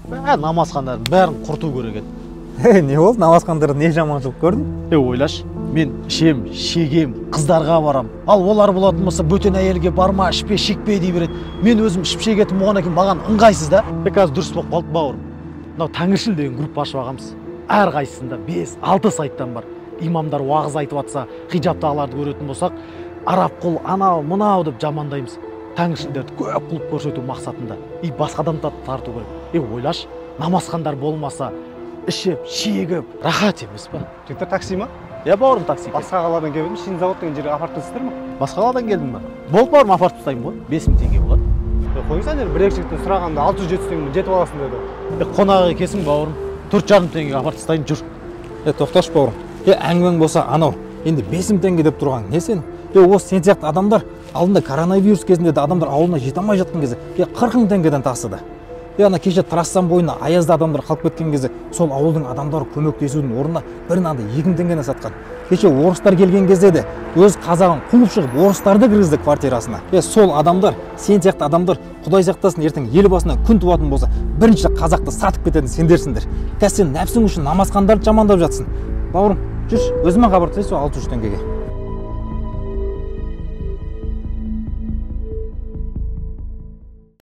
Намазхандардың бәрін құрту керек еді. Не болды? Намазхандарды не жаманшылық көрдің? Ойлаш, мен ішем, шегем, қыздарға барам. Ал олар болатын болса, бөтен әйелге барма, ішпе, шекпе дей береді. Мен өзім ішіп шегетім болғаннан кейін маған ыңғайсыз да. Қазір дұрыс болып қалды бауырым. Мынау Тәңіршіл деген группа ашып алғанбыз. Әрқайсысында 5-6 сайттан бар. Имамдар уағыз айтып жатса, хиджаптағыларды көретін болсақ, араб құл, анау, мынау деп жамандаймыз. Тәңіршілдерді көп қылып көрсету мақсатында. Басқа адамдарды тарту керек. Ойлаш, намазхандар болмаса, ішіп, шегіп, рахат емес па? Жігіттер такси ма? Бауырым такси. Басқа қаладан келдім, Шин завод деген жерге апарып тастайсыздар ма? Басқа қаладан келдің ба? Болып бауырым, апарып тастаймын ғой. 5000 теңге болады. Қойыңыз әнер, бір-екі жігіттен сұрағанда 600-700 теңге жетіп аласың деді. Қонағы екенсің бауырым. 4,5 теңгеге апарып тастайын, жүр. Тоқташы бауырым. Әңгімең болса анау, енді 5000 теңге деп тұрған не сен? Осы сен сияқты адамдар алдында коронавирус кезінде де адамдар ауылына жете алмай жатқан кезде 40 теңгеден тасыды. Ана кеше Трассам бойына аязда адамдар қалып кеткен кезде сол ауылдың адамдары көмектесудің орнына бір нанды 2 теңгені сатқан. Кеше орыстар келген кезде де өз қазағын қуып шығып орыстарды кіргізді квартирасына. Сол адамдар, сен сияқты адамдар Құдай сақтасын ертең ел басына күн туатын болса, бірінші қазақты сатып кететін сендерсіңдер. Сен нәпсің үшін намазхандарды жамандап жатсың. Бауырым, жүрші, өзіме хабарласайын сол 600 теңгеге.